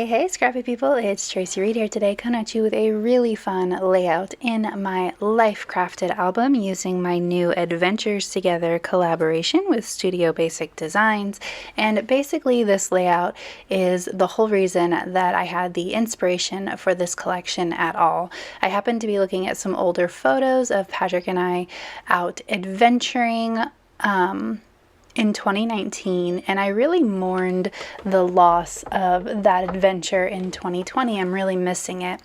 Hey, scrappy people, it's Traci Reed here today, coming at you with a really fun layout in my Life Crafted album using my new Adventures Together collaboration with Studio Basic Designs. And basically this layout is the whole reason that I had the inspiration for this collection at all. I happened to be looking at some older photos of Patrick and I out adventuring, in 2019, and I really mourned the loss of that adventure in 2020. I'm really missing it.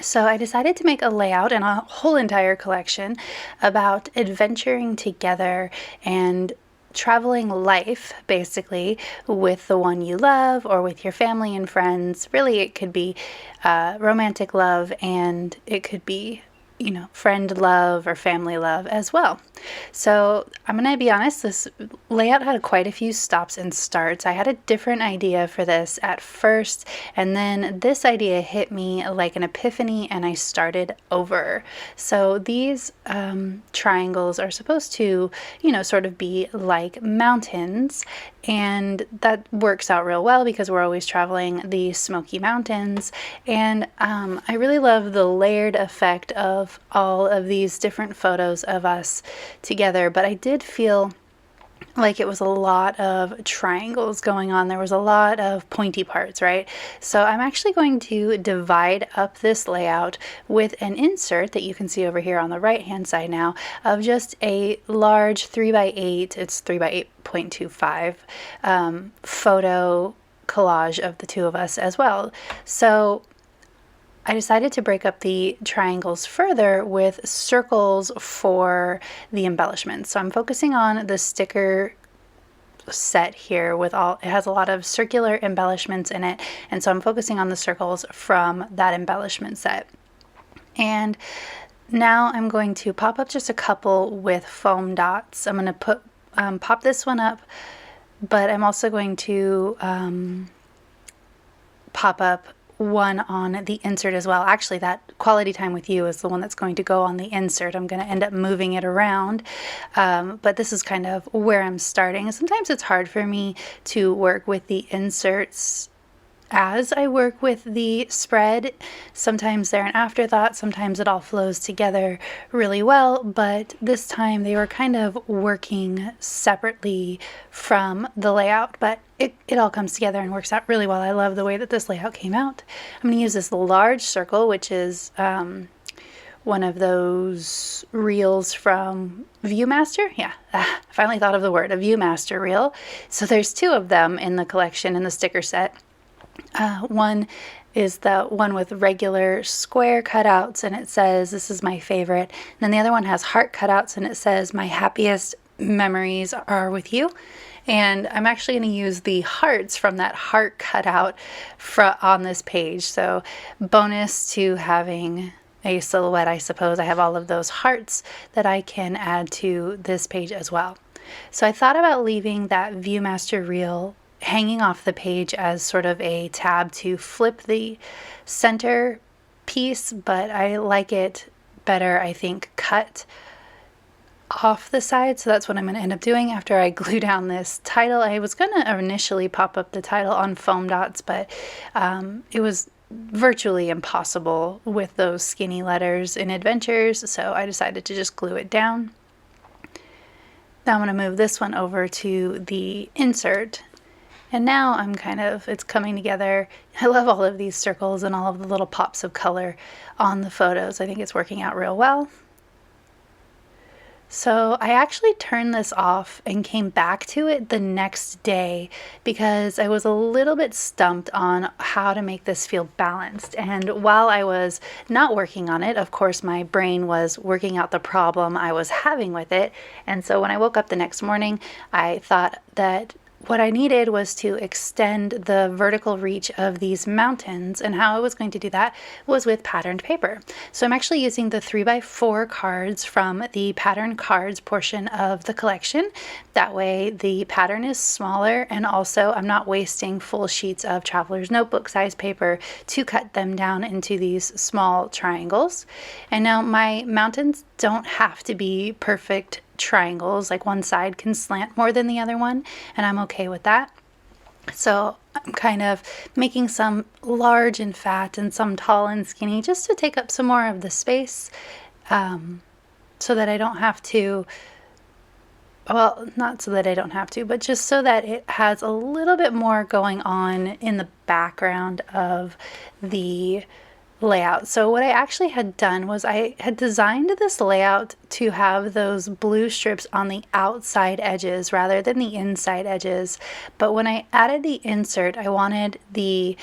So I decided to make a layout and a whole entire collection about adventuring together and traveling life, basically, with the one you love or with your family and friends. Really, it could be romantic love, and it could be friend love or family love as well. So I'm going to be honest, this layout had quite a few stops and starts. I had a different idea for this at first, and then this idea hit me like an epiphany and I started over. So these triangles are supposed to, sort of be like mountains, and that works out real well because we're always traveling the Smoky Mountains. And I really love the layered effect of all of these different photos of us together, but I did feel like it was a lot of triangles going on. There was a lot of pointy parts, right? So I'm actually going to divide up this layout with an insert that you can see over here on the right hand side now of just a large 3x8, it's 3x8.25 photo collage of the two of us as well. So I decided to break up the triangles further with circles for the embellishments. So I'm focusing on the sticker set here with it has a lot of circular embellishments in it, and so I'm focusing on the circles from that embellishment set. And now I'm going to pop up just a couple with foam dots. I'm going to pop this one up, but I'm also going to pop up one on the insert as well. Actually, that quality time with you is the one that's going to go on the insert. I'm going to end up moving it around, but this is kind of where I'm starting. Sometimes it's hard for me to work with the inserts as I work with the spread. Sometimes they're an afterthought, sometimes it all flows together really well, but this time they were kind of working separately from the layout, but it all comes together and works out really well. I love the way that this layout came out. I'm going to use this large circle, which is one of those reels from Viewmaster. Yeah, I finally thought of the word, a Viewmaster reel. So there's two of them in the collection, in the sticker set. One is the one with regular square cutouts, and it says, "This is my favorite." And then the other one has heart cutouts, and it says, "My happiest memories are with you." And I'm actually going to use the hearts from that heart cutout on this page. So bonus to having a silhouette, I suppose. I have all of those hearts that I can add to this page as well. So I thought about leaving that Viewmaster reel hanging off the page as sort of a tab to flip the center piece, but I like it better, I think, cut off the side. So that's what I'm going to end up doing after I glue down this title. I was going to initially pop up the title on foam dots, but it was virtually impossible with those skinny letters in Adventures, so I decided to just glue it down. Now I'm going to move this one over to the insert. And now it's coming together. I love all of these circles and all of the little pops of color on the photos. I think it's working out real well. So I actually turned this off and came back to it the next day because I was a little bit stumped on how to make this feel balanced. And while I was not working on it, of course, my brain was working out the problem I was having with it. And so when I woke up the next morning, I thought that what I needed was to extend the vertical reach of these mountains, and how I was going to do that was with patterned paper. So I'm actually using the 3x4 cards from the pattern cards portion of the collection. That way the pattern is smaller, and also I'm not wasting full sheets of Traveler's Notebook size paper to cut them down into these small triangles. And now my mountains don't have to be perfect triangles, like one side can slant more than the other one, and I'm okay with that. So I'm kind of making some large and fat and some tall and skinny just to take up some more of the space, so that I don't have to, well, not so that I don't have to, but just so that it has a little bit more going on in the background of the layout. So what I actually had done was I had designed this layout to have those blue strips on the outside edges rather than the inside edges. But when I added the insert, I wanted the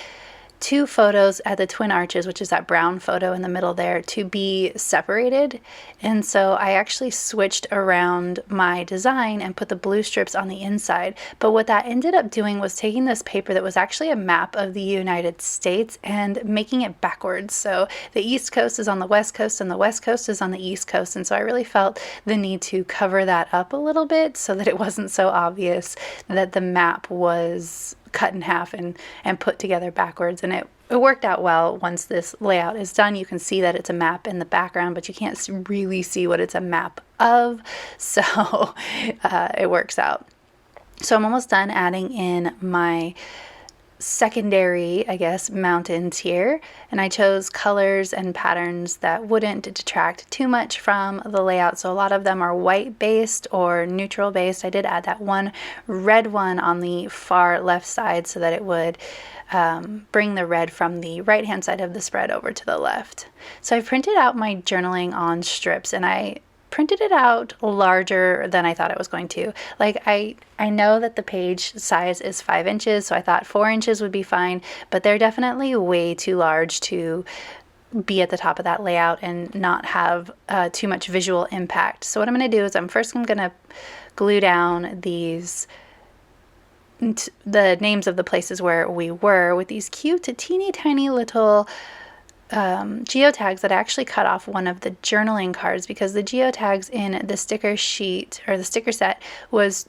two photos at the twin arches, which is that brown photo in the middle there, to be separated. And so I actually switched around my design and put the blue strips on the inside. But what that ended up doing was taking this paper that was actually a map of the United States and making it backwards. So the East Coast is on the West Coast and the West Coast is on the East Coast. And so I really felt the need to cover that up a little bit so that it wasn't so obvious that the map was cut in half and put together backwards. And it worked out well. Once this layout is done, you can see that it's a map in the background, but you can't really see what it's a map of. So it works out. So I'm almost done adding in my secondary, I guess, mountains here, and I chose colors and patterns that wouldn't detract too much from the layout. So a lot of them are white based or neutral based. I did add that one red one on the far left side so that it would bring the red from the right hand side of the spread over to the left. So I printed out my journaling on strips, and I printed it out larger than I thought it was going to. Like I know that the page size is 5 inches, so I thought 4 inches would be fine, but they're definitely way too large to be at the top of that layout and not have too much visual impact. So what I'm going to do is I'm going to glue down the names of the places where we were with these cute teeny tiny little geotags that I actually cut off one of the journaling cards, because the geotags in the sticker sheet or the sticker set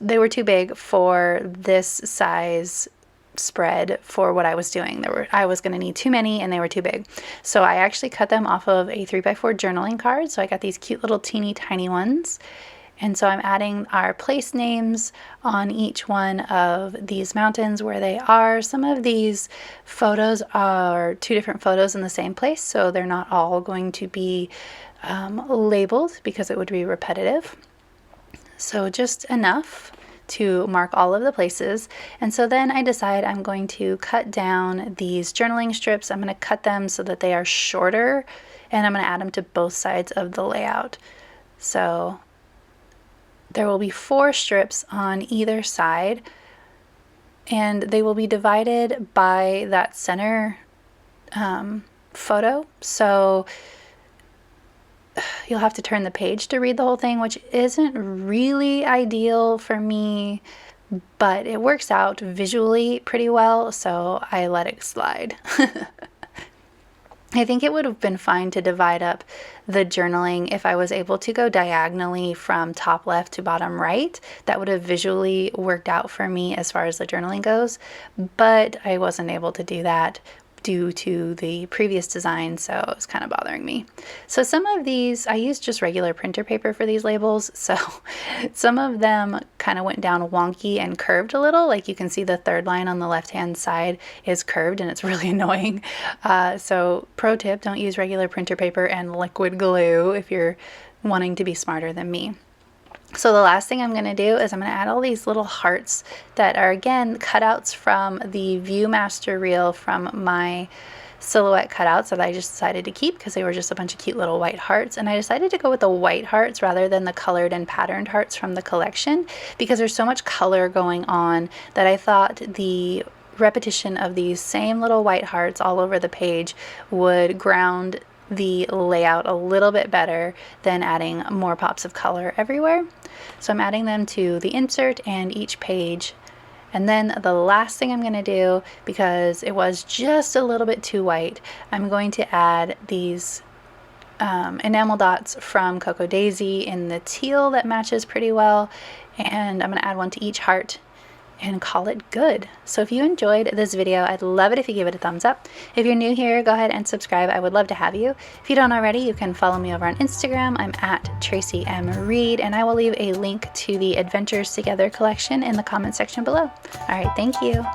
they were too big for this size spread for what I was doing. I was going to need too many and they were too big. So I actually cut them off of a 3x4 journaling card. So I got these cute little teeny tiny ones. And so I'm adding our place names on each one of these mountains where they are. Some of these photos are 2 different photos in the same place, so they're not all going to be labeled because it would be repetitive. So just enough to mark all of the places. And so then I decide I'm going to cut down these journaling strips. I'm going to cut them so that they are shorter, and I'm going to add them to both sides of the layout. So there will be 4 strips on either side, and they will be divided by that center photo. So you'll have to turn the page to read the whole thing, which isn't really ideal for me, but it works out visually pretty well, so I let it slide. I think it would have been fine to divide up the journaling if I was able to go diagonally from top left to bottom right. That would have visually worked out for me as far as the journaling goes, but I wasn't able to do that due to the previous design, so it was kind of bothering me. So some of these, I used just regular printer paper for these labels, so some of them kind of went down wonky and curved a little. Like you can see the third line on the left hand side is curved and it's really annoying. So pro tip, don't use regular printer paper and liquid glue if you're wanting to be smarter than me. So the last thing I'm going to do is I'm going to add all these little hearts that are, again, cutouts from the Viewmaster reel from my silhouette cutouts that I just decided to keep because they were just a bunch of cute little white hearts. And I decided to go with the white hearts rather than the colored and patterned hearts from the collection because there's so much color going on that I thought the repetition of these same little white hearts all over the page would ground the layout a little bit better than adding more pops of color everywhere. So I'm adding them to the insert and each page. And then the last thing I'm going to do, because it was just a little bit too white, I'm going to add these enamel dots from Cocoa Daisy in the teal that matches pretty well. And I'm going to add one to each heart and call it good. So if you enjoyed this video, I'd love it if you give it a thumbs up. If you're new here, go ahead and subscribe. I would love to have you. If you don't already, you can follow me over on Instagram. I'm at Traci M. Reed, and I will leave a link to the Adventures Together collection in the comment section below. All right, thank you.